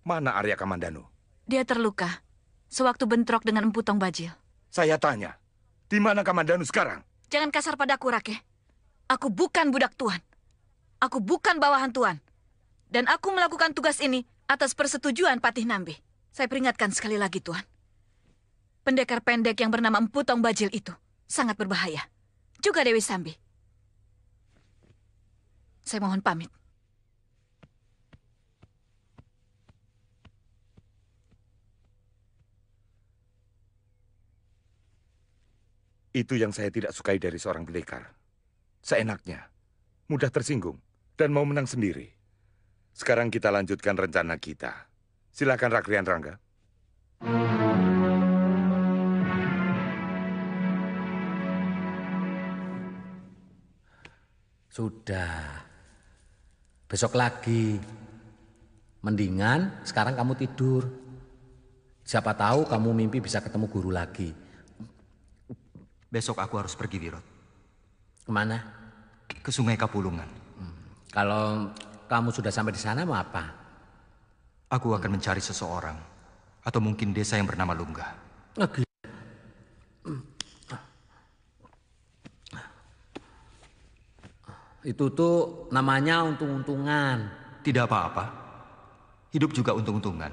Mana Arya Kamandanu? Dia terluka sewaktu bentrok dengan Empu Tong Bajil. Saya tanya, di mana Kamandanu sekarang? Jangan kasar padaku, Rake. Aku bukan budak Tuan. Aku bukan bawahan Tuan. Dan aku melakukan tugas ini atas persetujuan Patih Nambe. Saya peringatkan sekali lagi, Tuan. Pendekar pendek yang bernama Empu Tong Bajil itu sangat berbahaya. Juga Dewi Sambi. Saya mohon pamit. Itu yang saya tidak sukai dari seorang pendekar. Seenaknya, mudah tersinggung, dan mau menang sendiri. Sekarang kita lanjutkan rencana kita. Silakan Rakrian Rangga. Sudah. Besok lagi. Mendingan sekarang kamu tidur. Siapa tahu kamu mimpi bisa ketemu guru lagi. Besok aku harus pergi, Wirot. Kemana? Ke Sungai Kapulungan. Kalau kamu sudah sampai di sana mau apa? Aku akan mencari seseorang. Atau mungkin desa yang bernama Lungga. Itu tuh namanya untung-untungan. Tidak apa-apa. Hidup juga untung-untungan.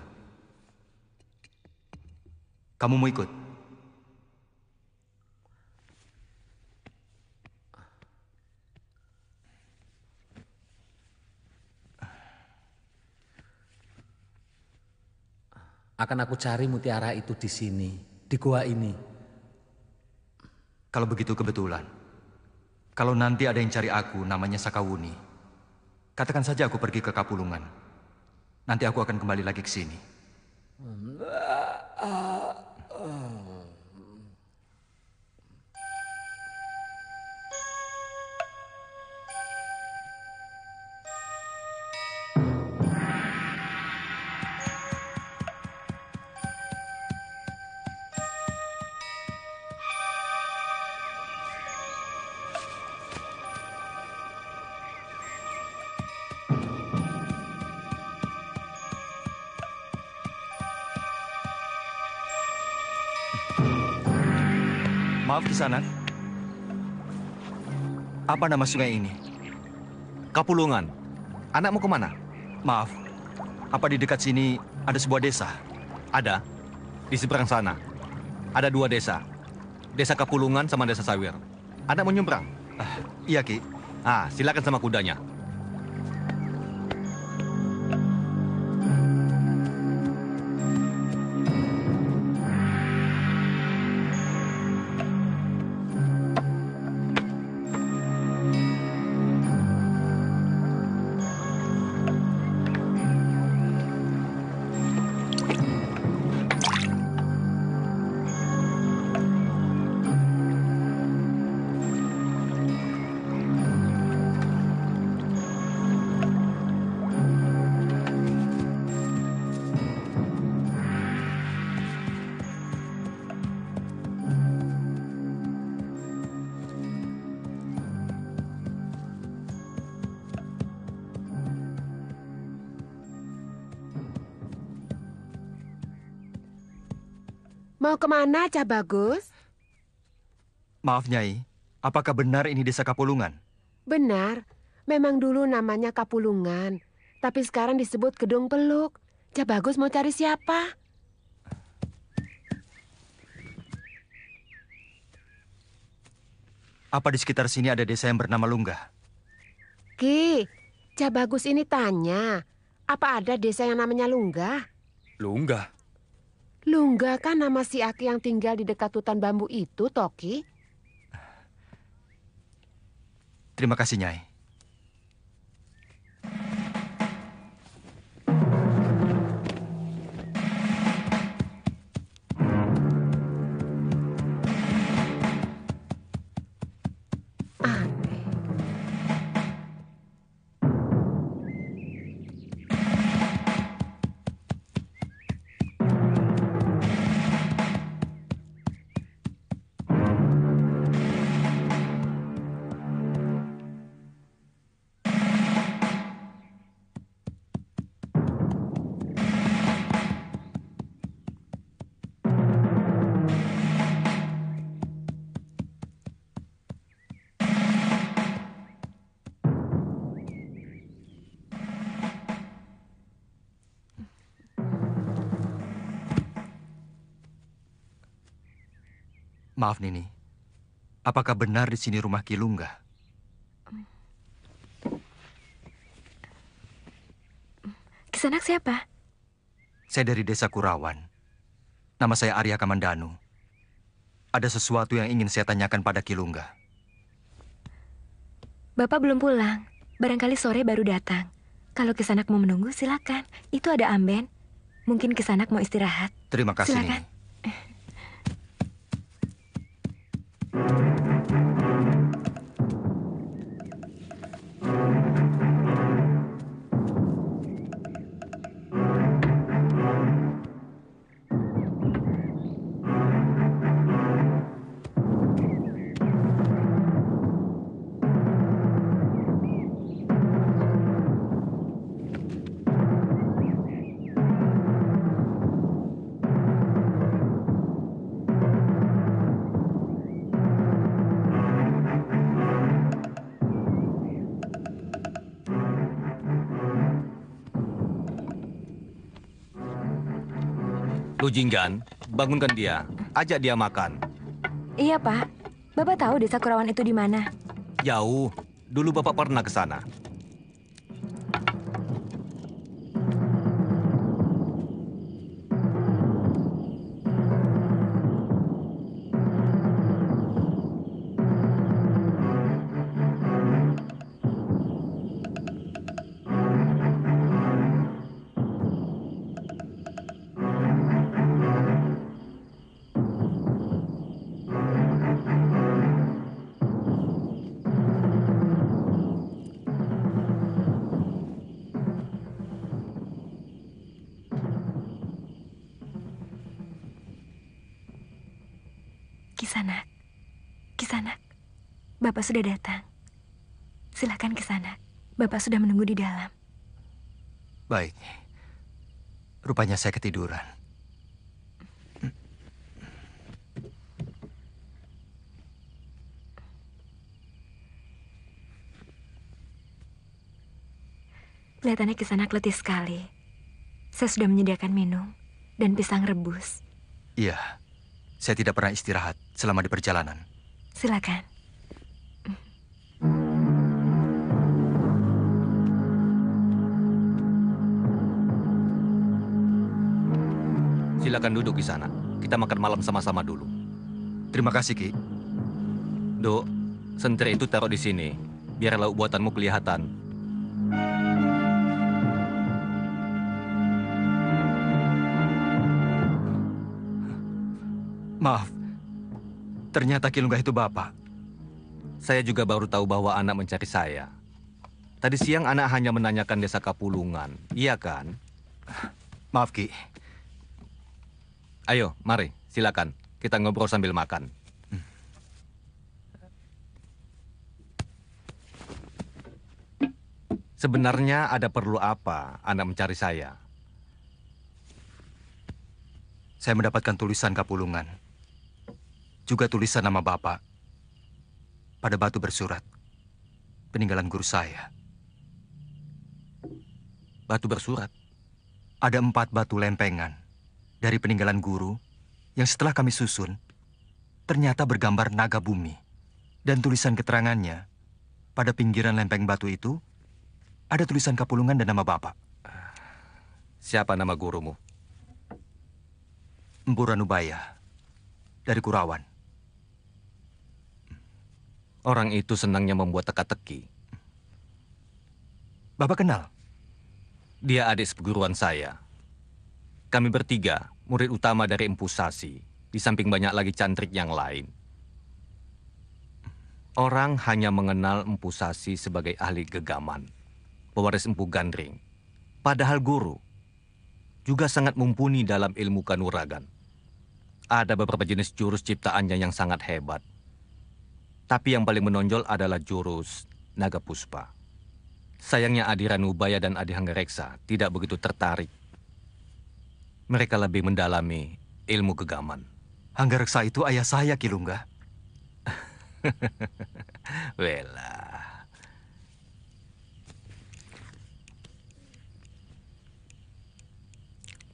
Kamu mau ikut? Akan aku cari mutiara itu di sini, di gua ini. Kalau begitu kebetulan. Kalau nanti ada yang cari aku, namanya Sakawuni. Katakan saja aku pergi ke Kapulungan. Nanti aku akan kembali lagi ke sini. Maaf Kisanak. Apa nama sungai ini? Kapulungan. Anakmu kemana? Maaf, apa di dekat sini ada sebuah desa? Ada. Di seberang sana. Ada 2 desa. Desa Kapulungan sama Desa Sawir. Anak mau nyebrang? Iya, Ki. Silakan sama kudanya. Mau kemana, Cah Bagus? Maaf, Nyai. Apakah benar ini desa Kapulungan? Benar, memang dulu namanya Kapulungan. Tapi sekarang disebut Gedung Peluk. Cak Bagus mau cari siapa? Apa di sekitar sini ada desa yang bernama Lunggah? Ki, Cak Bagus ini tanya, apa ada desa yang namanya Lunggah? Lunggah. Lunggah kan nama si Aki yang tinggal di dekat hutan bambu itu, Toki. Terima kasih, Nyai. Aneh. Maaf, Nini. Apakah benar di sini rumah Ki Lunggah? Kisanak siapa? Saya dari desa Kurawan. Nama saya Arya Kamandanu. Ada sesuatu yang ingin saya tanyakan pada Ki Lunggah. Bapak belum pulang. Barangkali sore baru datang. Kalau Kisanak mau menunggu, silakan. Itu ada amben. Mungkin Kisanak mau istirahat. Terima kasih, Silakan. Nini. Lu Jinggan, bangunkan dia. Ajak dia makan. Iya, Pak. Bapak tahu desa Kurawan itu di mana? Jauh. Dulu Bapak pernah ke sana. Kisanak. Kisanak. Bapak sudah datang. Silakan Kisanak. Bapak sudah menunggu di dalam. Baik. Rupanya saya ketiduran. Kelihatannya Kisanak letih sekali. Saya sudah menyediakan minum dan pisang rebus. Iya, saya tidak pernah istirahat selama di perjalanan. Silakan. Silakan duduk di sana. Kita makan malam sama-sama dulu. Terima kasih, Ki. Duk, sentir itu taruh di sini. Biar lauk buatanmu kelihatan. Maaf, ternyata Ki Lunggah itu Bapak. Saya juga baru tahu bahwa anak mencari saya. Tadi siang anak hanya menanyakan desa Kapulungan. Iya kan? Maaf, Ki. Ayo, mari. Silakan. Kita ngobrol sambil makan. Sebenarnya ada perlu apa anak mencari saya? Saya mendapatkan tulisan Kapulungan. Juga tulisan nama Bapak pada batu bersurat, peninggalan guru saya. Batu bersurat. Ada 4 batu lempengan dari peninggalan guru yang setelah kami susun, ternyata bergambar naga bumi. Dan tulisan keterangannya, pada pinggiran lempeng batu itu, ada tulisan Kapulungan dan nama Bapak. Siapa nama gurumu? Empu Ranubaya, dari Kurawan. Orang itu senangnya membuat teka-teki. Bapak kenal? Dia adik seperguruan saya. Kami bertiga, murid utama dari Empu Sasi, di samping banyak lagi cantrik yang lain. Orang hanya mengenal Empu Sasi sebagai ahli gegaman, pewaris Empu Gandring. Padahal guru juga sangat mumpuni dalam ilmu kanuragan. Ada beberapa jenis jurus ciptaannya yang sangat hebat. Tapi yang paling menonjol adalah jurus Naga Puspa. Sayangnya Adi Ranubaya dan Adi Hanggareksa tidak begitu tertarik. Mereka lebih mendalami ilmu gegaman. Hanggareksa itu ayah saya, Kilungga. Wela.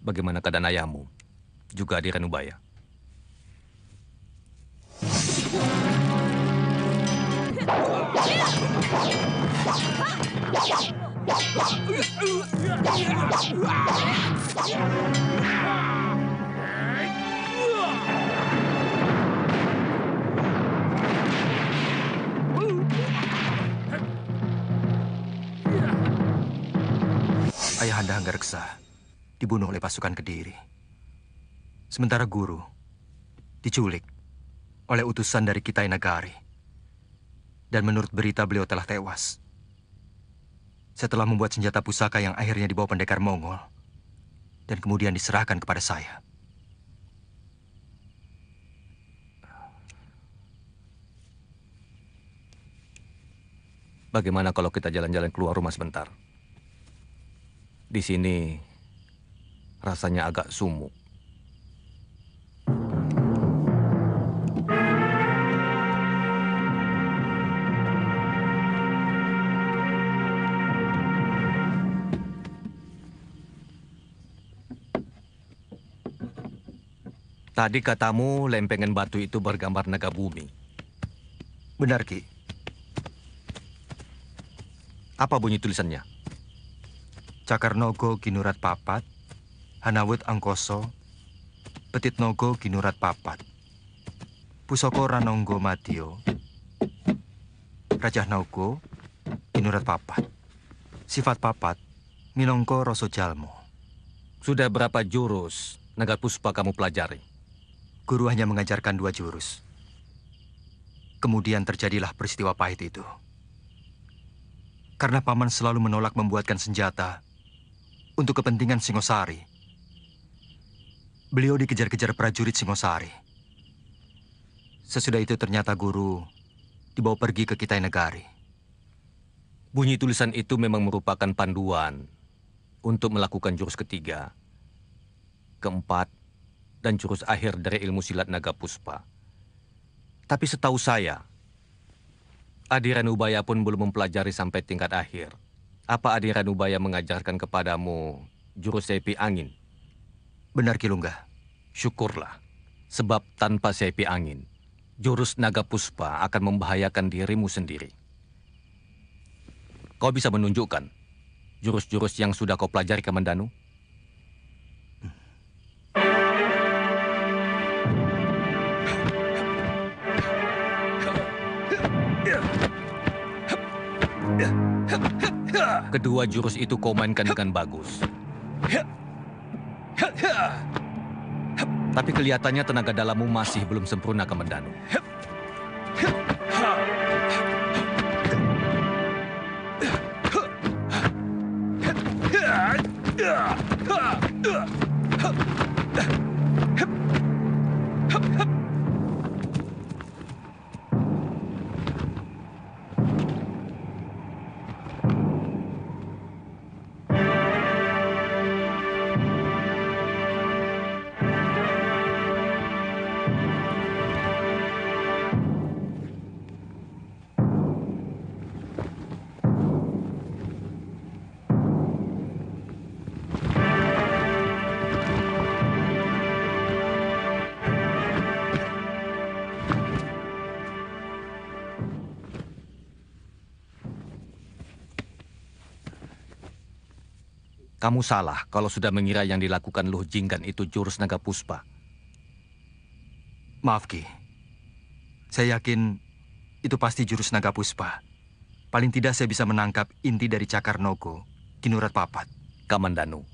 Bagaimana keadaan ayahmu? Juga Adi Ranubaya. Ayahanda Hanggareksa dibunuh oleh pasukan Kediri. Sementara guru diculik oleh utusan dari Kitai Nagari. Dan menurut berita beliau telah tewas setelah membuat senjata pusaka yang akhirnya dibawa pendekar Mongol dan kemudian diserahkan kepada saya. Bagaimana kalau kita jalan-jalan keluar rumah sebentar? Di sini rasanya agak sumuk. Tadi katamu lempengan batu itu bergambar naga bumi. Benar, Ki. Apa bunyi tulisannya? Cakar Nogo Ginurat Papat, Hanawut Angkoso, Petit Nogo Ginurat Papat, Pusoko Ranonggo Matio, Rajah Nogo Ginurat Papat, Sifat Papat, Minongko Roso Jalmo. Sudah berapa jurus Naga Puspa kamu pelajari? Guru hanya mengajarkan 2 jurus. Kemudian terjadilah peristiwa pahit itu. Karena paman selalu menolak membuatkan senjata untuk kepentingan Singosari. Beliau dikejar-kejar prajurit Singosari. Sesudah itu ternyata guru dibawa pergi ke Kitai Nagari. Bunyi tulisan itu memang merupakan panduan untuk melakukan jurus ketiga, keempat, dan jurus akhir dari ilmu silat Naga Puspa. Tapi setahu saya, Adi Ranubaya pun belum mempelajari sampai tingkat akhir. Apa Adi Ranubaya mengajarkan kepadamu jurus sepi angin? Benar, Kilungga. Syukurlah, sebab tanpa sepi angin, jurus Naga Puspa akan membahayakan dirimu sendiri. Kau bisa menunjukkan jurus-jurus yang sudah kau pelajari, Kamandanu? Kedua jurus itu kau mainkan dengan bagus. Tapi kelihatannya tenaga dalammu masih belum sempurna, Kamandanu. Kamu salah kalau sudah mengira yang dilakukan Luh Jinggan itu jurus naga puspa. Maaf, Ki. Saya yakin itu pasti jurus naga puspa. Paling tidak saya bisa menangkap inti dari cakar Nogo, Kinurat Papat. Kamandanu.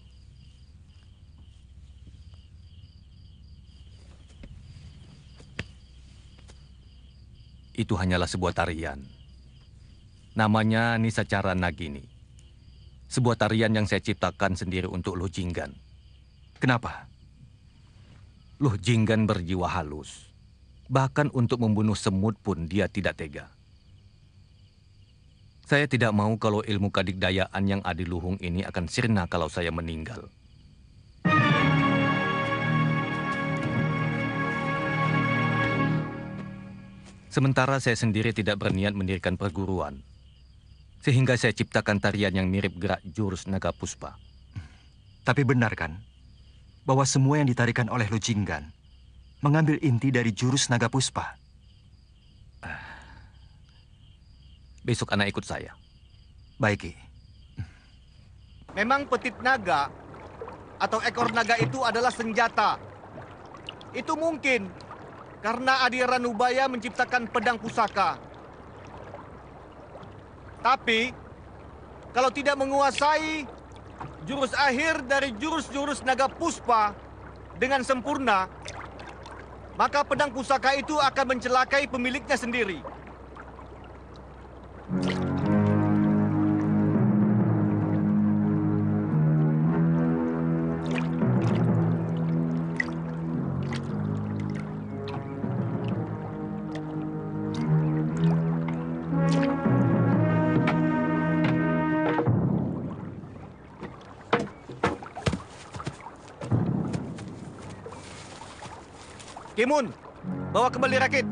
Itu hanyalah sebuah tarian. Namanya Nisacara Nagini. Sebuah tarian yang saya ciptakan sendiri untuk Luh Jinggan. Kenapa? Luh Jinggan berjiwa halus. Bahkan untuk membunuh semut pun dia tidak tega. Saya tidak mau kalau ilmu kadikdayaan yang adiluhung ini akan sirna kalau saya meninggal. Sementara saya sendiri tidak berniat mendirikan perguruan. Sehingga saya ciptakan tarian yang mirip gerak jurus naga puspa. Tapi benar kan? Bahwa semua yang ditarikan oleh Luh Jinggan mengambil inti dari jurus naga puspa. Besok anak ikut saya. Baik, Ki. Memang petit naga atau ekor naga itu adalah senjata. Itu mungkin karena Adi Ranubaya menciptakan pedang pusaka. Tapi kalau tidak menguasai jurus akhir dari jurus-jurus naga puspa dengan sempurna, maka pedang pusaka itu akan mencelakai pemiliknya sendiri. Kimun, bawa kembali rakit.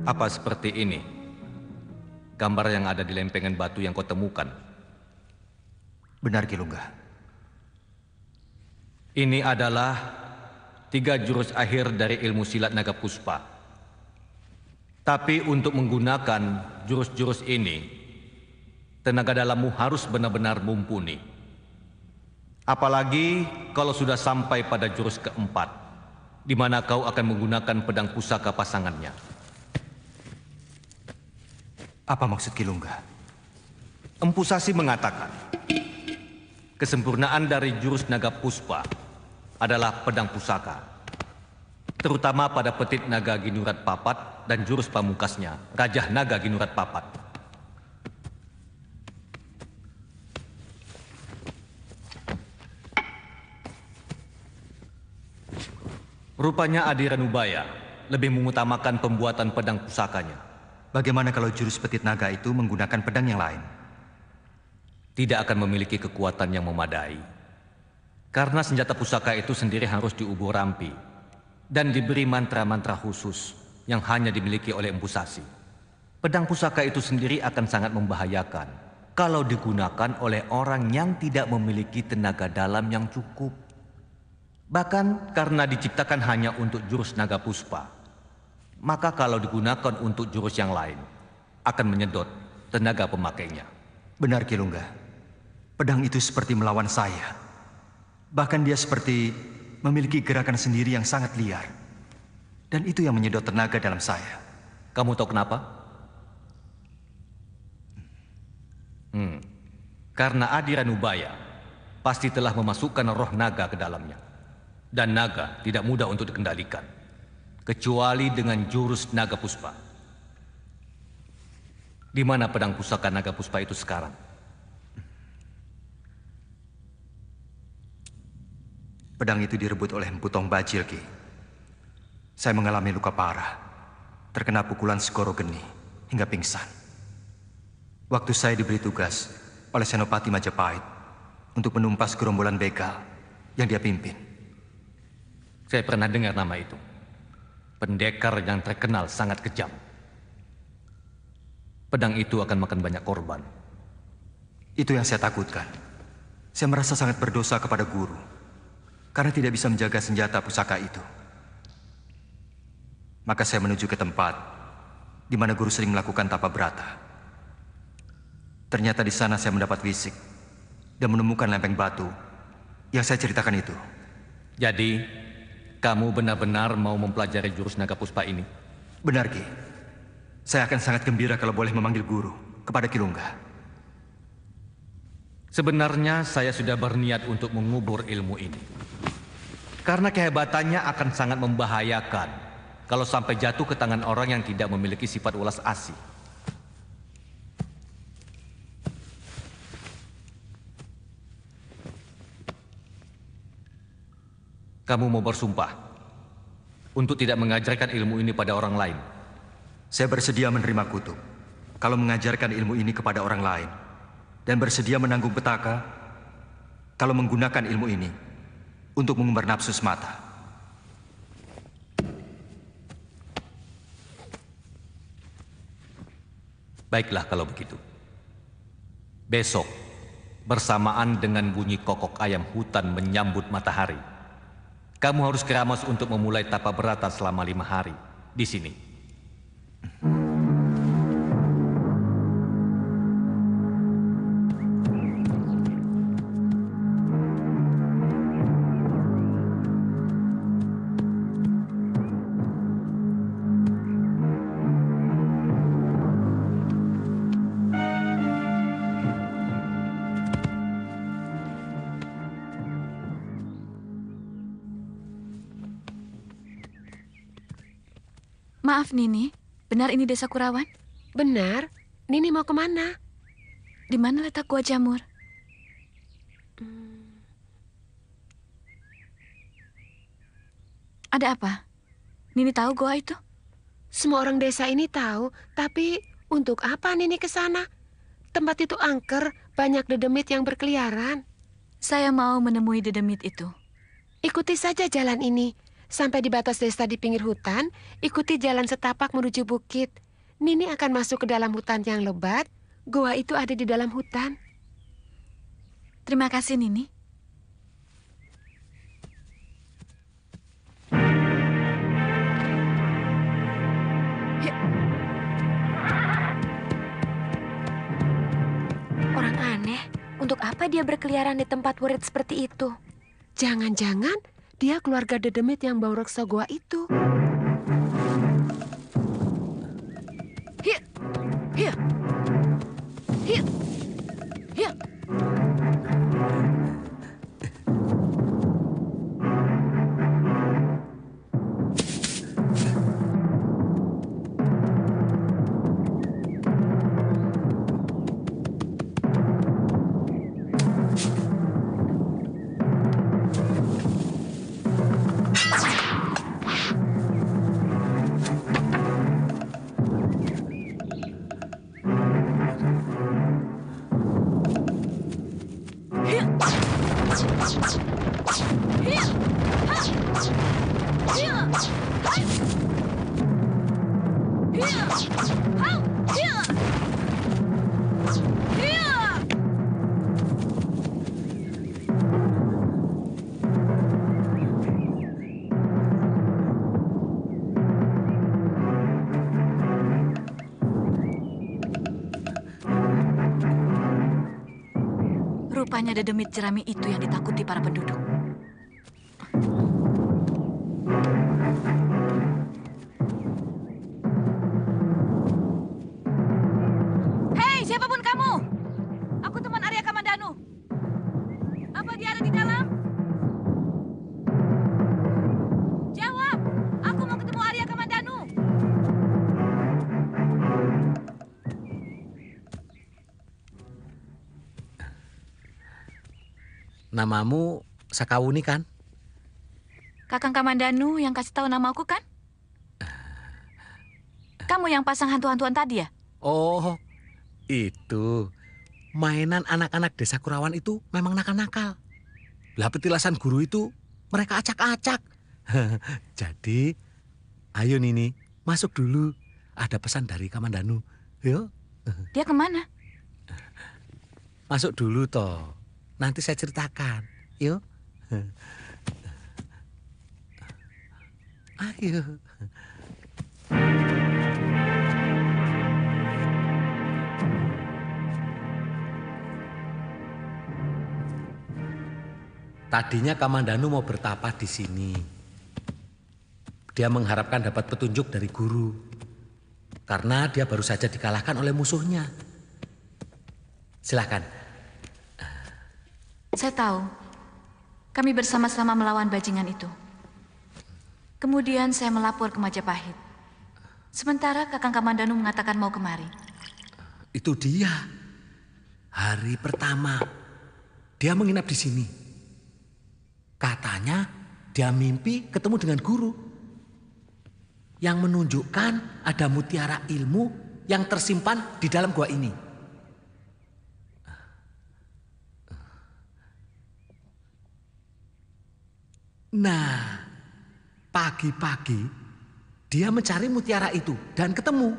Apa seperti ini? Gambar yang ada di lempengan batu yang kau temukan. Benar, Kilungga. Ini adalah 3 jurus akhir dari ilmu silat naga puspa. Tapi untuk menggunakan jurus-jurus ini, tenaga dalammu harus benar-benar mumpuni. Apalagi kalau sudah sampai pada jurus keempat, di mana kau akan menggunakan pedang pusaka pasangannya. Apa maksud Kilungga? Empu Sasi mengatakan, kesempurnaan dari jurus naga puspa adalah pedang pusaka, terutama pada petit naga Ginurat Papat dan jurus pamungkasnya, Rajah Naga Ginurat Papat. Rupanya Adi Ranubaya lebih mengutamakan pembuatan pedang pusakanya. Bagaimana kalau jurus petit naga itu menggunakan pedang yang lain? Tidak akan memiliki kekuatan yang memadai. Karena senjata pusaka itu sendiri harus diubur rampi dan diberi mantra-mantra khusus yang hanya dimiliki oleh Empu Sasi. Pedang pusaka itu sendiri akan sangat membahayakan kalau digunakan oleh orang yang tidak memiliki tenaga dalam yang cukup. Bahkan karena diciptakan hanya untuk jurus naga puspa, maka kalau digunakan untuk jurus yang lain, akan menyedot tenaga pemakainya. Benar, Kilungga. Pedang itu seperti melawan saya. Bahkan dia seperti memiliki gerakan sendiri yang sangat liar. Dan itu yang menyedot tenaga dalam saya. Kamu tahu kenapa? Karena Adi Ranubaya pasti telah memasukkan roh naga ke dalamnya. Dan naga tidak mudah untuk dikendalikan, kecuali dengan jurus naga puspa. Di mana pedang pusaka naga puspa itu sekarang? Pedang itu direbut oleh Empu Tong Bajil, Ki. Saya mengalami luka parah, terkena pukulan Segoro Geni hingga pingsan. Waktu saya diberi tugas oleh Senopati Majapahit untuk menumpas gerombolan begal yang dia pimpin. Saya pernah dengar nama itu. Pendekar yang terkenal sangat kejam. Pedang itu akan makan banyak korban. Itu yang saya takutkan. Saya merasa sangat berdosa kepada guru karena tidak bisa menjaga senjata pusaka itu. Maka saya menuju ke tempat di mana guru sering melakukan tapa berata. Ternyata di sana saya mendapat fisik dan menemukan lempeng batu yang saya ceritakan itu. Jadi, kamu benar-benar mau mempelajari jurus naga puspa ini? Benar, Ki. Saya akan sangat gembira kalau boleh memanggil guru kepada Kilungga. Sebenarnya saya sudah berniat untuk mengubur ilmu ini. Karena kehebatannya akan sangat membahayakan kalau sampai jatuh ke tangan orang yang tidak memiliki sifat ulas asih. Kamu mau bersumpah untuk tidak mengajarkan ilmu ini pada orang lain? Saya bersedia menerima kutuk kalau mengajarkan ilmu ini kepada orang lain, dan bersedia menanggung petaka kalau menggunakan ilmu ini untuk mengumbar nafsu semata. Baiklah kalau begitu. Besok, bersamaan dengan bunyi kokok ayam hutan menyambut matahari, kamu harus keramas untuk memulai tapa berata selama 5 hari di sini. Maaf, Nini. Benar ini desa Kurawan? Benar. Nini mau kemana? Di mana letak gua jamur? Ada apa? Nini tahu gua itu? Semua orang desa ini tahu, tapi untuk apa Nini ke sana? Tempat itu angker, banyak dedemit yang berkeliaran. Saya mau menemui dedemit itu. Ikuti saja jalan ini. Sampai di batas desa di pinggir hutan, ikuti jalan setapak menuju bukit. Nini akan masuk ke dalam hutan yang lebat. Goa itu ada di dalam hutan. Terima kasih, Nini. Orang aneh, untuk apa dia berkeliaran di tempat murid seperti itu? Jangan-jangan dia keluarga dedemit yang bau reksa goa itu. Hiya, hiya, hiya, hiya. Rupanya dedemit jerami itu yang ditakuti para penduduk. Hei, siapapun kamu! Aku teman Arya Kamandanu. Apa dia ada di dalam? Jawab! Aku mau ketemu Arya Kamandanu. Namamu Sakawuni kan? Kakang Kamandanu yang kasih tahu nama aku kan? Kamu yang pasang hantu-hantuan tadi ya? Oh, itu. Mainan anak-anak desa Kurawan itu memang nakal-nakal. Lah petilasan guru itu mereka acak-acak. Jadi, ayo Nini, masuk dulu. Ada pesan dari Kamandanu. Yuk. Dia kemana? Masuk dulu toh. Nanti saya ceritakan. Yuk. Ayo. Tadinya Kamandanu mau bertapa di sini. Dia mengharapkan dapat petunjuk dari guru. Karena dia baru saja dikalahkan oleh musuhnya. Silakan. Saya tahu. Kami bersama-sama melawan bajingan itu. Kemudian saya melapor ke Majapahit. Sementara Kakang Kamandanu mengatakan mau kemari. Itu dia. Hari pertama dia menginap di sini. Katanya dia mimpi ketemu dengan guru yang menunjukkan ada mutiara ilmu yang tersimpan di dalam gua ini. Nah, pagi-pagi dia mencari mutiara itu dan ketemu.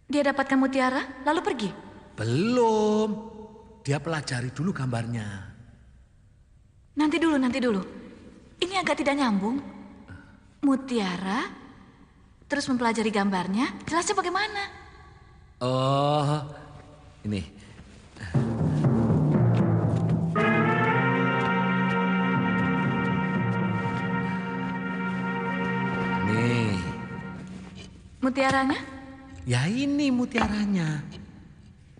Dia dapatkan mutiara lalu pergi? Belum. Dia pelajari dulu gambarnya. Nanti dulu. Ini agak tidak nyambung. Mutiara, terus mempelajari gambarnya, jelasnya bagaimana? Oh, ini. Nih. Mutiaranya? Ya ini mutiaranya.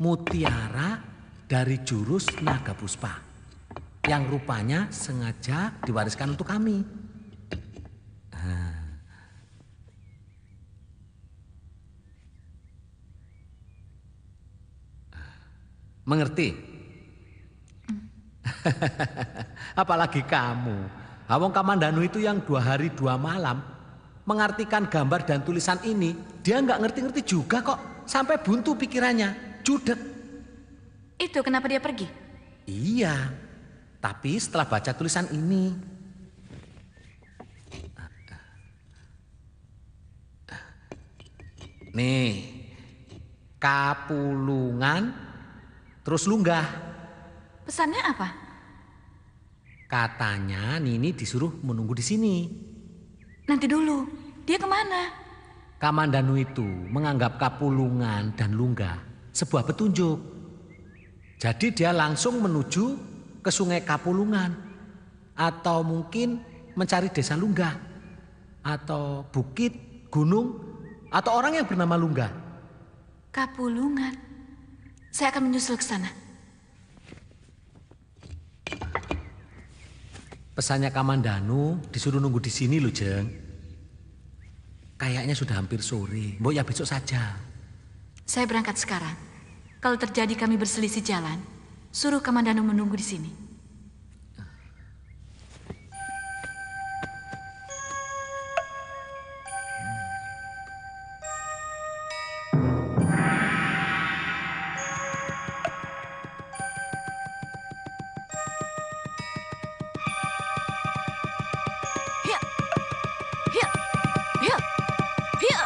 Mutiara dari jurus naga puspa. Yang rupanya sengaja diwariskan untuk kami. Mengerti? Apalagi kamu. Hawong Kamandanu itu yang 2 hari 2 malam mengartikan gambar dan tulisan ini, dia nggak ngerti-ngerti juga kok. Sampai buntu pikirannya, judek. Itu kenapa dia pergi? Iya, tapi setelah baca tulisan ini. Nih, kapulungan terus lunggah. Pesannya apa? Katanya Nini disuruh menunggu di sini. Nanti dulu, dia kemana? Kamandanu itu menganggap Kapulungan dan Lungga sebuah petunjuk. Jadi dia langsung menuju ke sungai Kapulungan. Atau mungkin mencari desa Lungga. Atau bukit, gunung, atau orang yang bernama Lungga. Kapulungan. Saya akan menyusul ke sana. Pesannya Kamandanu disuruh nunggu di sini loh, Jeng. Kayaknya sudah hampir sore. Mbok ya besok saja. Saya berangkat sekarang. Kalau terjadi kami berselisih jalan, suruh Kamandanu menunggu di sini. Hiya! Hiya! Hiya! Hiya!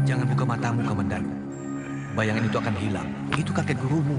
Jangan buka matamu, Kamandanu. Bayangan itu akan hilang. Itu kakek gurumu.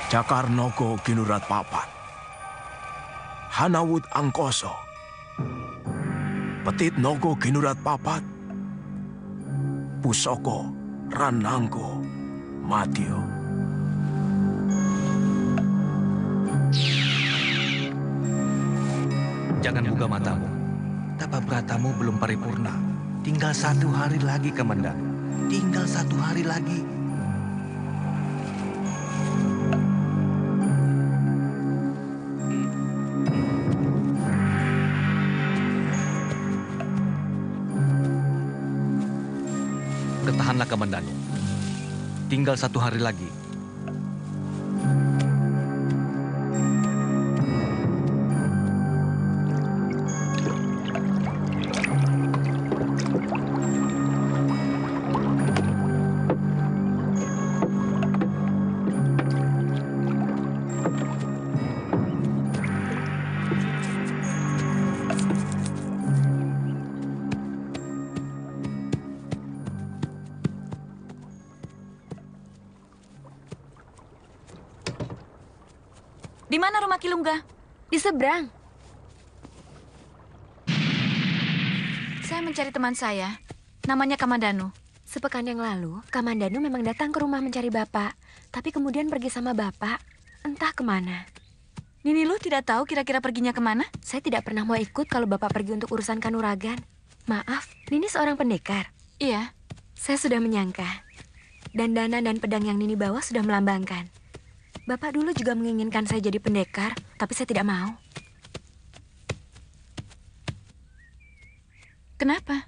Cakar Nogo Ginurat Papat, Hanawut Angkoso, Petit Nogo Ginurat Papat, Pusoko Rananggo Matio. Jangan buka matamu. Tapa bratamu belum paripurna. Tinggal 1 hari lagi, Kamandanu. Tinggal 1 hari lagi. Bertahanlah, Kamandanu. Tinggal 1 hari lagi. Di mana rumah Kilungga? Di seberang. Saya mencari teman saya. Namanya Kamandanu. Sepekan yang lalu, Kamandanu memang datang ke rumah mencari Bapak. Tapi kemudian pergi sama Bapak. Entah kemana. Nini Lu tidak tahu kira-kira perginya kemana? Saya tidak pernah mau ikut kalau Bapak pergi untuk urusan Kanuragan. Maaf, Nini seorang pendekar. Iya. Saya sudah menyangka. Dandanan dan pedang yang Nini bawa sudah melambangkan. Bapak dulu juga menginginkan saya jadi pendekar, tapi saya tidak mau. Kenapa?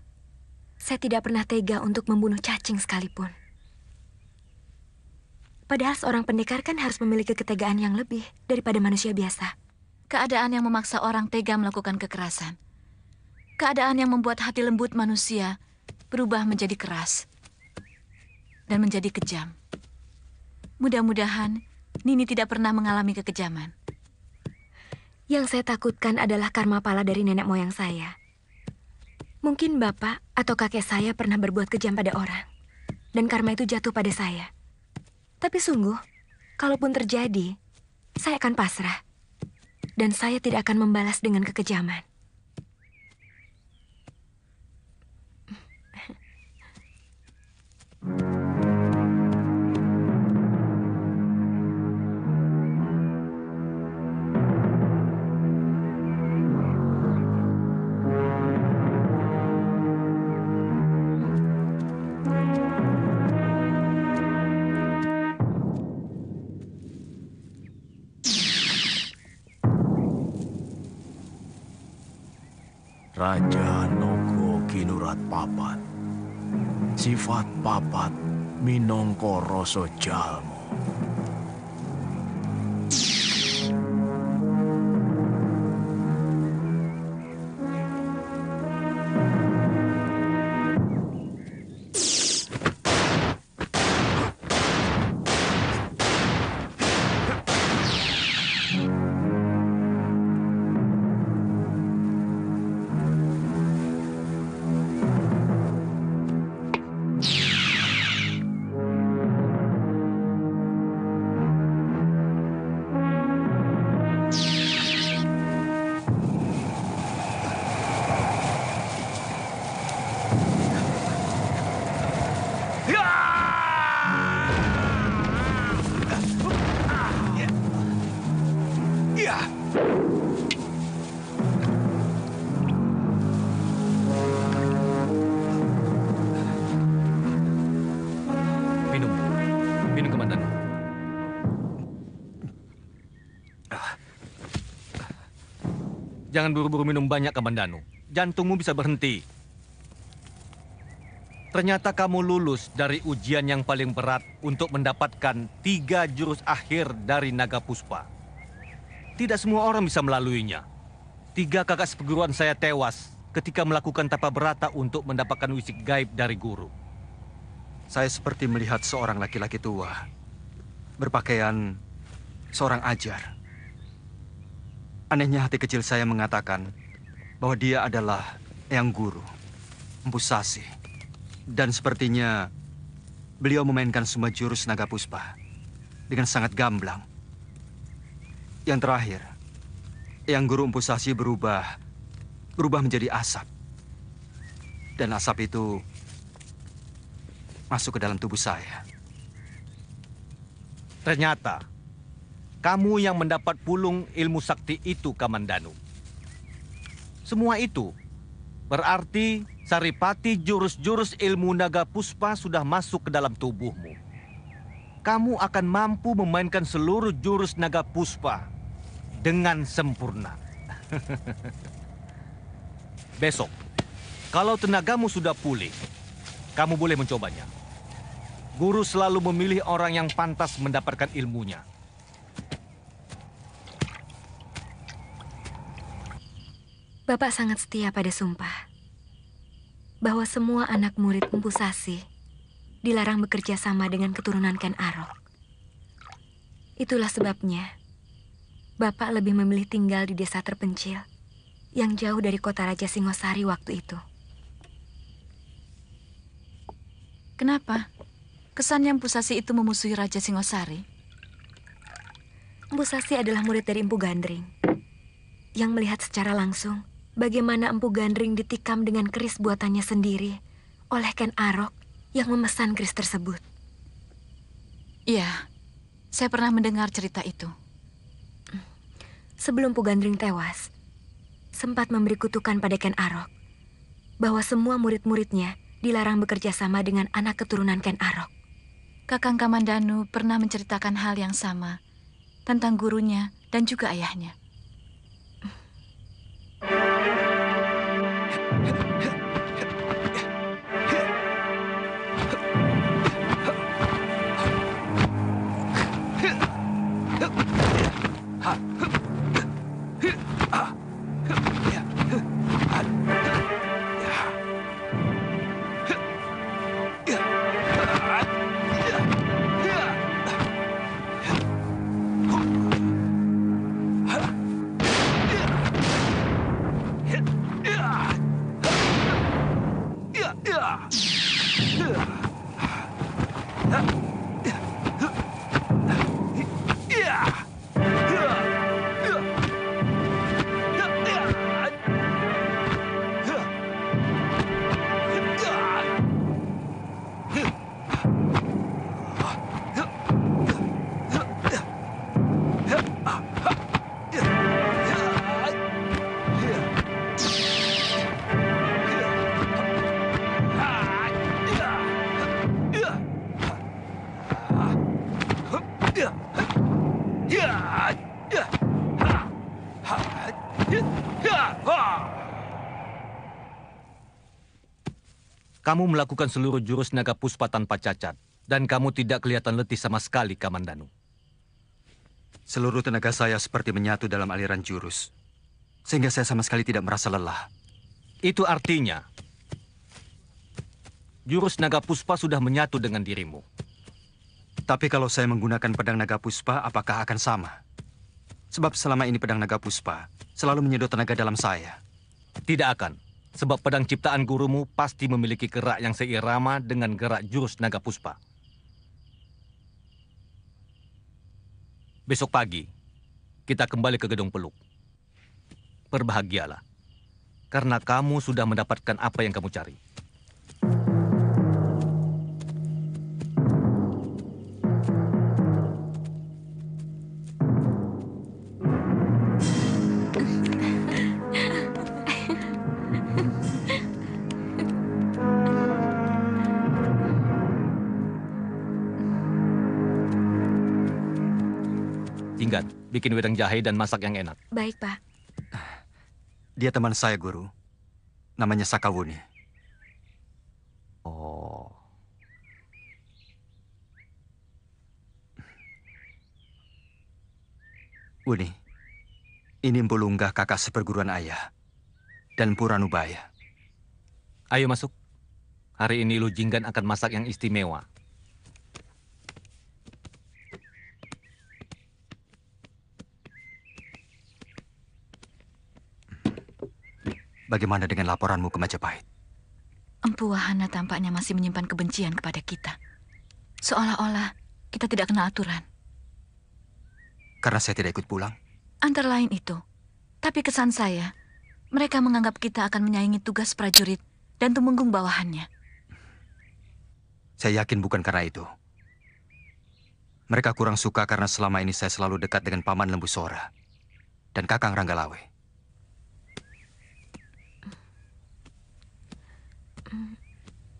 Saya tidak pernah tega untuk membunuh cacing sekalipun. Padahal seorang pendekar kan harus memiliki ketegaan yang lebih daripada manusia biasa. Keadaan yang memaksa orang tega melakukan kekerasan. Keadaan yang membuat hati lembut manusia berubah menjadi keras dan menjadi kejam. Mudah-mudahan Nini tidak pernah mengalami kekejaman. Yang saya takutkan adalah karma pala dari nenek moyang saya. Mungkin bapak atau kakek saya pernah berbuat kejam pada orang, dan karma itu jatuh pada saya. Tapi sungguh, kalaupun terjadi, saya akan pasrah. Dan saya tidak akan membalas dengan kekejaman. Raja Nogo Kinurat Papat. Sifat papat minangka rasa jalma. Minum Kamandanu. Jangan buru-buru minum banyak, Kamandanu. Jantungmu bisa berhenti. Ternyata kamu lulus dari ujian yang paling berat untuk mendapatkan 3 jurus akhir dari Naga Puspa. Tidak semua orang bisa melaluinya. 3 kakak seperguruan saya tewas ketika melakukan tapa berata untuk mendapatkan wisik gaib dari guru. Saya seperti melihat seorang laki-laki tua, berpakaian seorang ajar. Anehnya hati kecil saya mengatakan bahwa dia adalah Eyang Guru, Empu Sasi. Dan sepertinya beliau memainkan semua jurus Naga Puspa dengan sangat gamblang. Yang terakhir, Eyang Guru Empu Sasi berubah menjadi asap. Dan asap itu masuk ke dalam tubuh saya. Ternyata kamu yang mendapat pulung ilmu sakti itu, Kamandanu. Semua itu berarti saripati jurus-jurus ilmu Naga Puspa sudah masuk ke dalam tubuhmu. Kamu akan mampu memainkan seluruh jurus Naga Puspa dengan sempurna. Besok, kalau tenagamu sudah pulih, kamu boleh mencobanya. Guru selalu memilih orang yang pantas mendapatkan ilmunya. Bapak sangat setia pada sumpah bahwa semua anak murid Empu Sasi dilarang bekerja sama dengan keturunan Ken Arok. Itulah sebabnya Bapak lebih memilih tinggal di desa terpencil yang jauh dari kota Raja Singosari waktu itu. Kenapa? Kesannya Empu Sasi itu memusuhi Raja Singosari. Empu Sasi adalah murid dari Empu Gandring yang melihat secara langsung bagaimana Empu Gandring ditikam dengan keris buatannya sendiri oleh Ken Arok yang memesan keris tersebut. Iya, saya pernah mendengar cerita itu. Sebelum Empu Gandring tewas, sempat memberi kutukan pada Ken Arok bahwa semua murid-muridnya dilarang bekerja sama dengan anak keturunan Ken Arok. Kakang Kamandanu pernah menceritakan hal yang sama tentang gurunya dan juga ayahnya. Kamu melakukan seluruh jurus naga puspa tanpa cacat, dan kamu tidak kelihatan letih sama sekali, Kamandanu. Seluruh tenaga saya seperti menyatu dalam aliran jurus, sehingga saya sama sekali tidak merasa lelah. Itu artinya, jurus naga puspa sudah menyatu dengan dirimu. Tapi kalau saya menggunakan pedang naga puspa, apakah akan sama? Sebab selama ini pedang naga puspa selalu menyedot tenaga dalam saya. Tidak akan. Sebab pedang ciptaan gurumu pasti memiliki gerak yang seirama dengan gerak jurus naga puspa. Besok pagi, kita kembali ke Gedung Peluk. Berbahagialah, karena kamu sudah mendapatkan apa yang kamu cari. Jinggan, bikin wedang jahe dan masak yang enak. Baik, Pak. Dia teman saya, Guru. Namanya Sakawuni. Oh. Wuni, ini Empu Lunggah, kakak seperguruan ayah. Dan Empu Ranubaya. Ayo masuk. Hari ini Lu Jinggan akan masak yang istimewa. Bagaimana dengan laporanmu ke Majapahit? Empu Wahana tampaknya masih menyimpan kebencian kepada kita. Seolah-olah kita tidak kenal aturan. Karena saya tidak ikut pulang? Antara lain itu. Tapi kesan saya, mereka menganggap kita akan menyaingi tugas prajurit dan tumenggung bawahannya. Saya yakin bukan karena itu. Mereka kurang suka karena selama ini saya selalu dekat dengan Paman Lembu Sora dan Kakang Ranggalawe.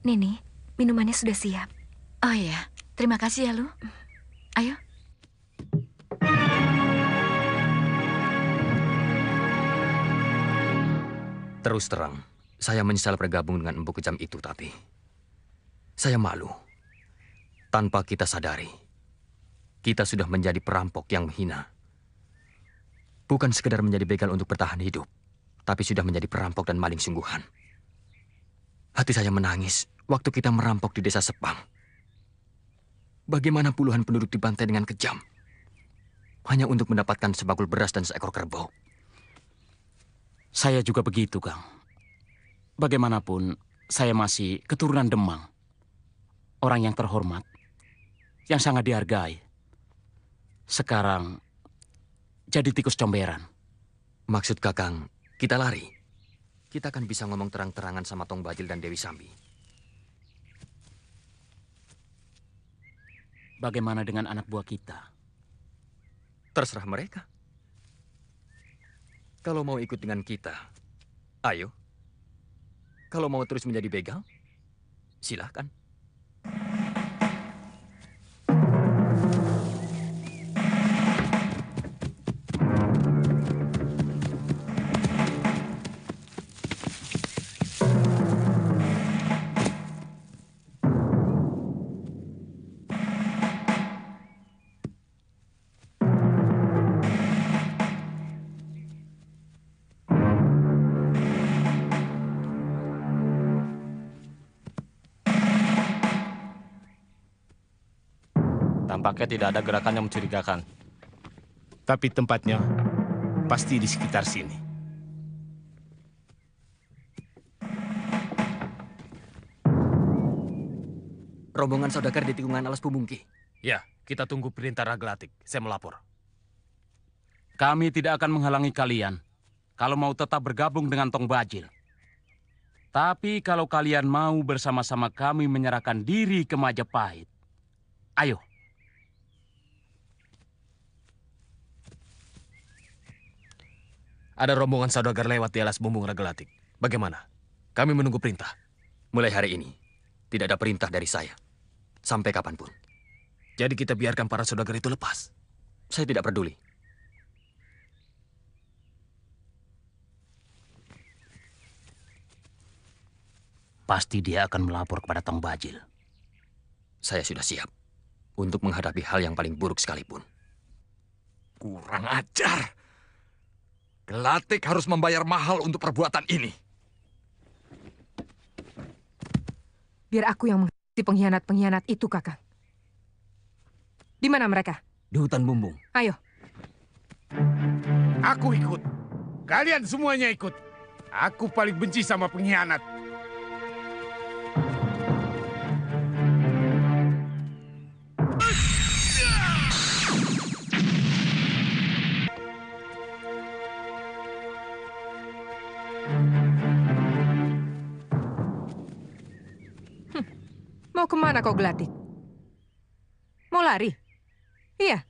Nini, minumannya sudah siap. Oh iya, terima kasih ya, Lu. Ayo. Terus terang, saya menyesal bergabung dengan Empu Kejam itu, tapi saya malu. Tanpa kita sadari, kita sudah menjadi perampok yang menghina. Bukan sekedar menjadi begal untuk bertahan hidup, tapi sudah menjadi perampok dan maling sungguhan. Hati saya menangis waktu kita merampok di desa Sepang. Bagaimana puluhan penduduk dibantai dengan kejam, hanya untuk mendapatkan sebakul beras dan seekor kerbau. Saya juga begitu, Kang. Bagaimanapun, saya masih keturunan Demang. Orang yang terhormat, yang sangat dihargai. Sekarang, jadi tikus comberan. Maksud Kakang, kita lari. Kita kan bisa ngomong terang-terangan sama Tong Bajil dan Dewi Sambi. Bagaimana dengan anak buah kita? Terserah mereka. Kalau mau ikut dengan kita, ayo. Kalau mau terus menjadi begal, silahkan. Tampaknya tidak ada gerakan yang mencurigakan. Tapi tempatnya pasti di sekitar sini. Rombongan saudagar di tikungan alas Pumungki. Ya, kita tunggu perintah Ragelatik. Saya melapor. Kami tidak akan menghalangi kalian kalau mau tetap bergabung dengan Tong Bajil. Tapi kalau kalian mau bersama-sama kami menyerahkan diri ke Majapahit, ayo. Ada rombongan saudagar lewat di alas bumbung Ragelatik. Bagaimana? Kami menunggu perintah. Mulai hari ini, tidak ada perintah dari saya. Sampai kapanpun. Jadi kita biarkan para saudagar itu lepas. Saya tidak peduli. Pasti dia akan melapor kepada Tong Bajil. Saya sudah siap untuk menghadapi hal yang paling buruk sekalipun. Kurang ajar. Gelatik harus membayar mahal untuk perbuatan ini. Biar aku yang menghadapi pengkhianat-pengkhianat itu, Kakang. Di mana mereka? Di hutan bumbung. Ayo. Aku ikut. Kalian semuanya ikut. Aku paling benci sama pengkhianat. Mau kemana kau, Gelatik? Mau lari? Iya.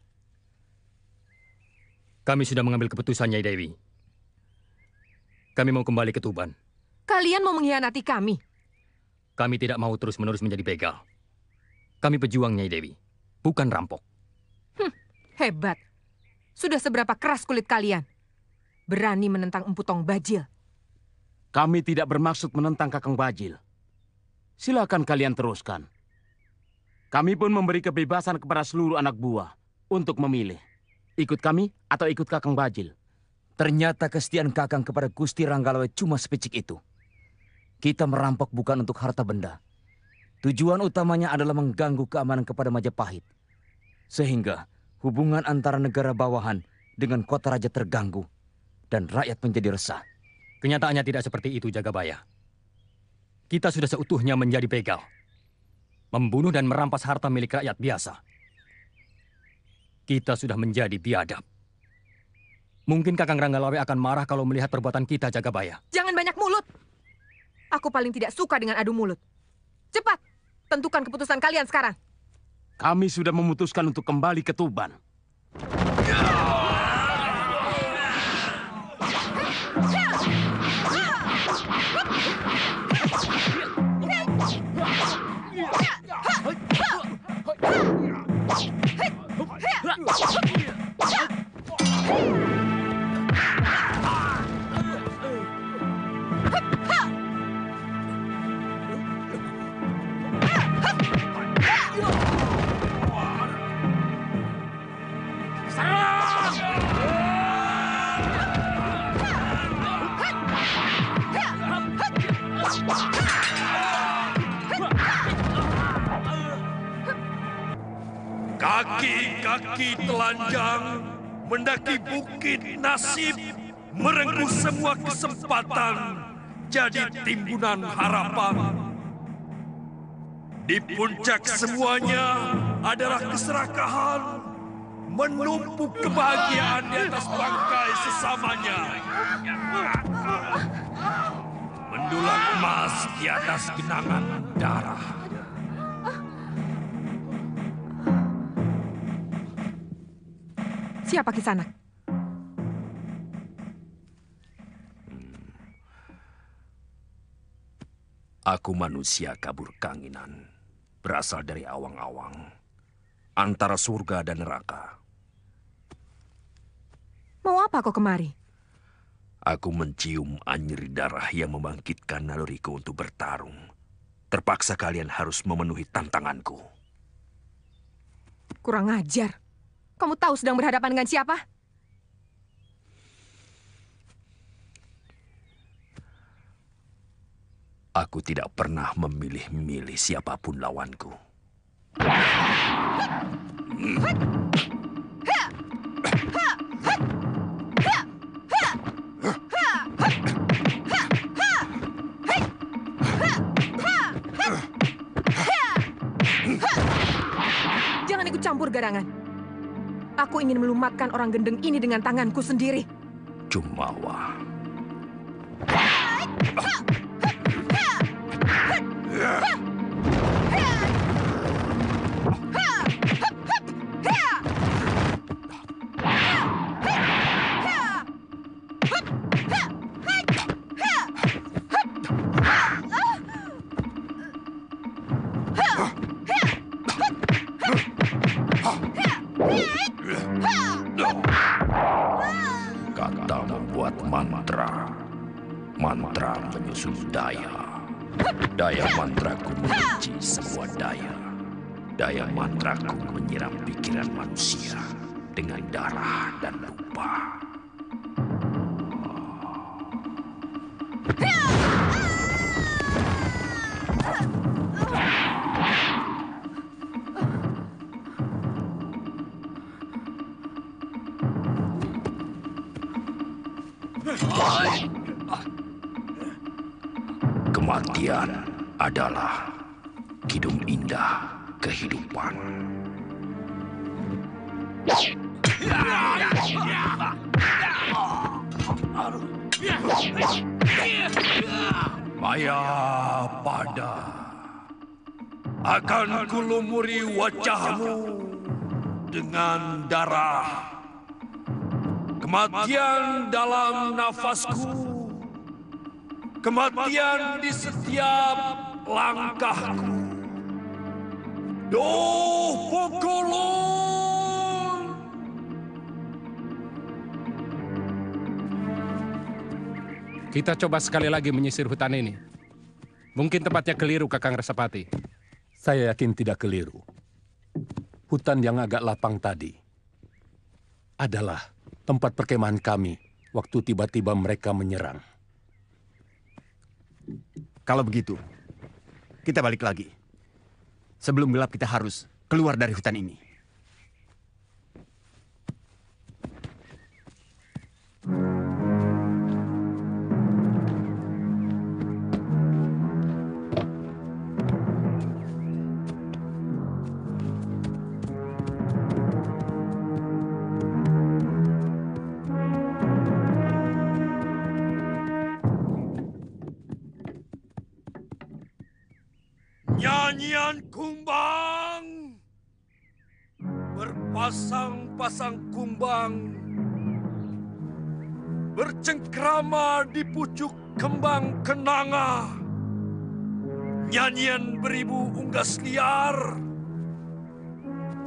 Kami sudah mengambil keputusan, Nyai Dewi. Kami mau kembali ke Tuban. Kalian mau mengkhianati kami? Kami tidak mau terus-menerus menjadi begal. Kami pejuang, Nyai Dewi. Bukan rampok. Hebat. Sudah seberapa keras kulit kalian? Berani menentang Empu Tong Bajil. Kami tidak bermaksud menentang Kakang Bajil. Silakan kalian teruskan. Kami pun memberi kebebasan kepada seluruh anak buah untuk memilih. Ikut kami atau ikut Kakang Bajil. Ternyata kesetiaan Kakang kepada Gusti Ranggalawe cuma sepicik itu. Kita merampok bukan untuk harta benda. Tujuan utamanya adalah mengganggu keamanan kepada Majapahit. Sehingga hubungan antara negara bawahan dengan kota raja terganggu dan rakyat menjadi resah. Kenyataannya tidak seperti itu, Jagabaya. Kita sudah seutuhnya menjadi begal. Membunuh dan merampas harta milik rakyat biasa. Kita sudah menjadi biadab. Mungkin Kakang Ranggalawe akan marah kalau melihat perbuatan kita, Jagabaya. Jangan banyak mulut. Aku paling tidak suka dengan adu mulut. Cepat, tentukan keputusan kalian sekarang. Kami sudah memutuskan untuk kembali ke Tuban. Kaki-kaki telanjang mendaki bukit nasib, merengkuh semua kesempatan jadi timbunan harapan. Di puncak semuanya adalah keserakahan, menumpuk kebahagiaan di atas bangkai sesamanya. Mendulang emas di atas genangan darah. Siapa Kisanak? Aku manusia kabur kanginan, berasal dari awang-awang, antara surga dan neraka. Mau apa kau kemari? Aku mencium anyir darah yang membangkitkan naluriku untuk bertarung. Terpaksa kalian harus memenuhi tantanganku. Kurang ajar. Kamu tahu sedang berhadapan dengan siapa? Aku tidak pernah memilih-milih siapapun lawanku. Jangan ikut campur garangan. Aku ingin melumatkan orang gendeng ini dengan tanganku sendiri. Jumawa. Kata membuat mantra. Mantra menyusun daya. Daya mantraku mengunci semua daya. Daya mantraku menyiram pikiran manusia dengan darah dan lupa. Kematian adalah kidung indah kehidupan. Maya pada akan kulumuri wajahmu dengan darah. Kematian dalam nafasku. Kematian di setiap langkahku. Doh Pokolon! Kita coba sekali lagi menyisir hutan ini. Mungkin tempatnya keliru, Kakang Resapati. Saya yakin tidak keliru. Hutan yang agak lapang tadi adalah tempat perkemahan kami waktu tiba-tiba mereka menyerang. Kalau begitu, kita balik lagi. Sebelum gelap kita harus keluar dari hutan ini. Nyanyian kumbang, berpasang-pasang kumbang, bercengkrama di pucuk kembang kenanga. Nyanyian beribu unggas liar,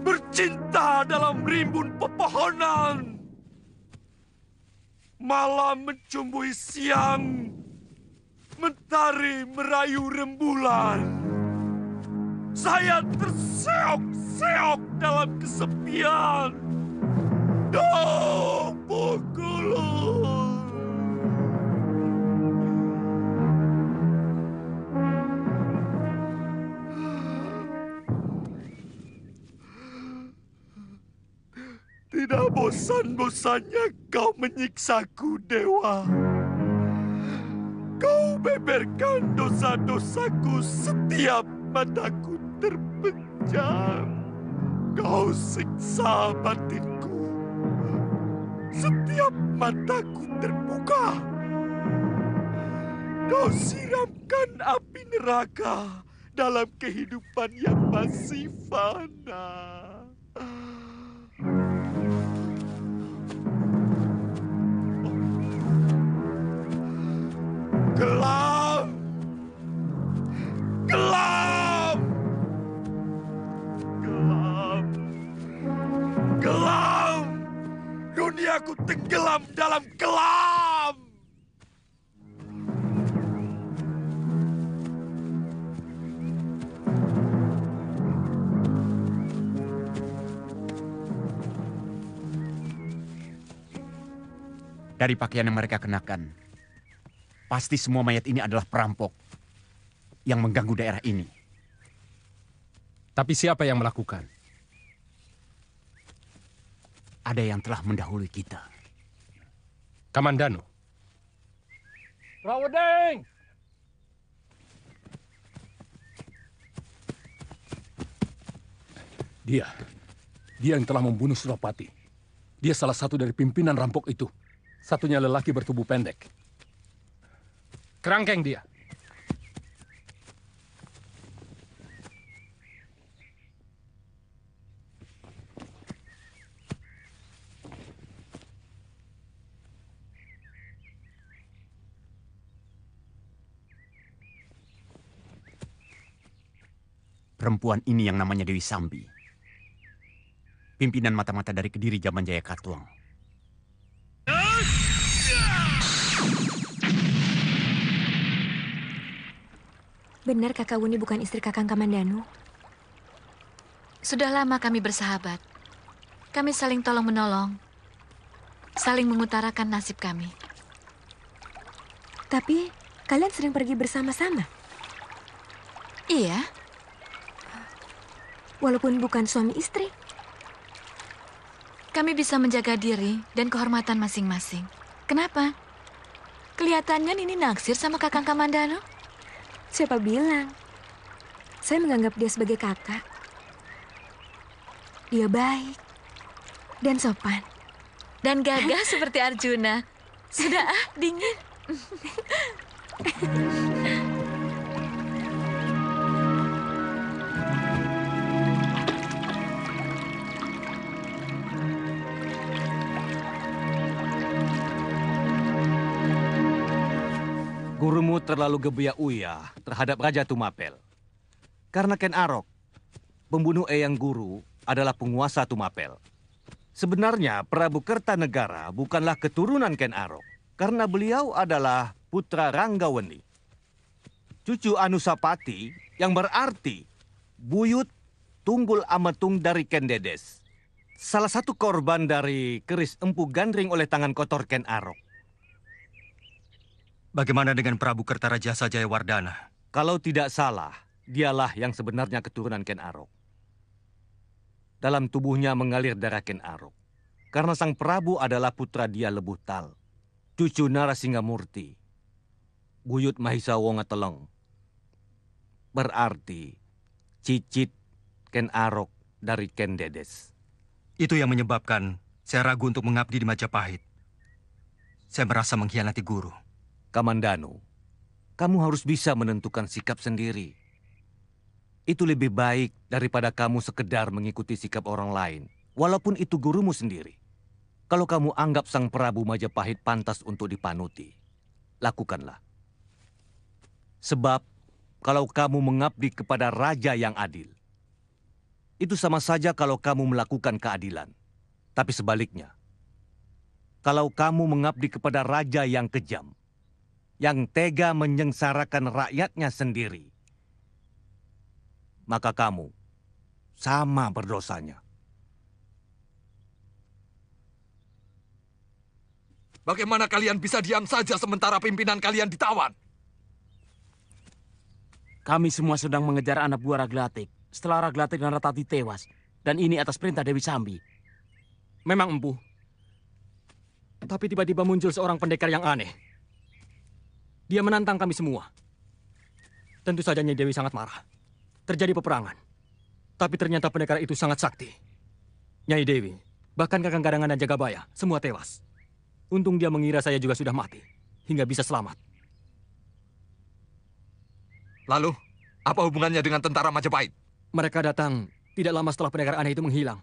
bercinta dalam rimbun pepohonan. Malam mencumbui siang, mentari merayu rembulan. Saya terseok-seok dalam kesepian. Doh Pokolon! Tidak bosan-bosannya kau menyiksaku, Dewa. Kau beberkan dosa-dosaku setiap mataku terpejam. Kau siksa batinku setiap mataku terbuka. Kau siramkan api neraka dalam kehidupan yang masih fana. Kelam! Kelam! Kelam! Kelam! Duniaku tenggelam dalam kelam! Dari pakaian yang mereka kenakan, pasti semua mayat ini adalah perampok yang mengganggu daerah ini. Tapi siapa yang melakukan? ada yang telah mendahului kita. Kamandano. Rawedeng! Dia yang telah membunuh Surapati. Dia salah satu dari pimpinan rampok itu. Satunya lelaki bertubuh pendek. Kerangkeng dia. Perempuan ini yang namanya Dewi Sambi. Pimpinan mata-mata dari Kediri zaman Jaya Katuang. Benar Kakak Wuni bukan istri Kakang Kamandanu? Sudah lama kami bersahabat. Kami saling tolong-menolong. Saling mengutarakan nasib kami. Tapi kalian sering pergi bersama-sama? Iya. Walaupun bukan suami istri. Kami bisa menjaga diri dan kehormatan masing-masing. Kenapa? Kelihatannya Nini naksir sama Kakang Kamandanu. Siapa bilang? Saya menganggap dia sebagai kakak. Dia baik dan sopan. Dan gagah seperti Arjuna. Sudah dingin. Gurumu terlalu gebiak-uyah terhadap Raja Tumapel. Karena Ken Arok, pembunuh Eyang Guru, adalah penguasa Tumapel. Sebenarnya Prabu Kertanegara bukanlah keturunan Ken Arok, karena beliau adalah putra Ranggaweni, cucu Anusapati yang berarti buyut tunggul ametung dari Ken Dedes. Salah satu korban dari keris Empu Gandring oleh tangan kotor Ken Arok. Bagaimana dengan Prabu Kertarajasa Jayawardana? Kalau tidak salah, dialah yang sebenarnya keturunan Ken Arok. Dalam tubuhnya mengalir darah Ken Arok. Karena sang Prabu adalah putra dia Lebuh Tal, cucu Narasingamurti, buyut Mahisa Wongateleng. Berarti cicit Ken Arok dari Ken Dedes. Itu yang menyebabkan saya ragu untuk mengabdi di Majapahit. Saya merasa mengkhianati guru. Kamandanu, kamu harus bisa menentukan sikap sendiri. Itu lebih baik daripada kamu sekedar mengikuti sikap orang lain, walaupun itu gurumu sendiri. Kalau kamu anggap sang Prabu Majapahit pantas untuk dipanuti, lakukanlah. Sebab kalau kamu mengabdi kepada raja yang adil, itu sama saja kalau kamu melakukan keadilan. Tapi sebaliknya, kalau kamu mengabdi kepada raja yang kejam, yang tega menyengsarakan rakyatnya sendiri, maka kamu sama berdosanya. Bagaimana kalian bisa diam saja sementara pimpinan kalian ditawan? Kami semua sedang mengejar anak buah Raglatik setelah Raglatik dan Ratati tewas. Dan ini atas perintah Dewi Sambi. Memang empuh. Tapi tiba-tiba muncul seorang pendekar yang aneh. Dia menantang kami semua. Tentu saja Nyai Dewi sangat marah. Terjadi peperangan. Tapi ternyata pendekar itu sangat sakti. Nyai Dewi, bahkan Kakang Gadangan dan Jagabaya, semua tewas. Untung dia mengira saya juga sudah mati, hingga bisa selamat. Lalu, apa hubungannya dengan tentara Majapahit? Mereka datang tidak lama setelah pendekar aneh itu menghilang.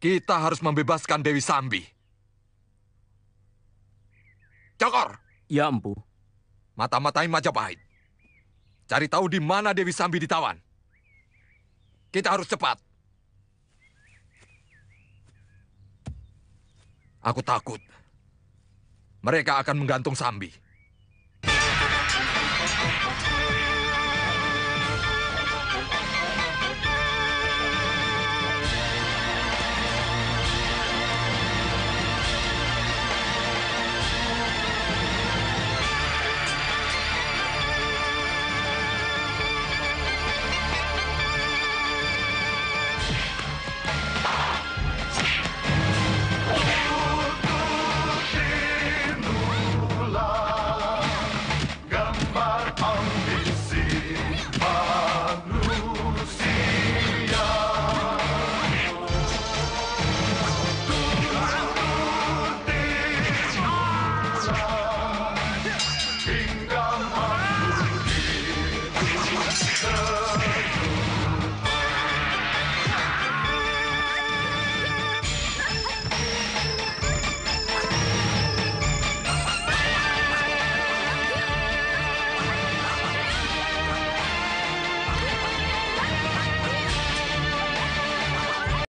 Kita harus membebaskan Dewi Sambi. Cokor! Ya, Empu. Mata-matain Majapahit. Cari tahu di mana Dewi Sambi ditawan. Kita harus cepat. Aku takut. Mereka akan menggantung Sambi. Selamat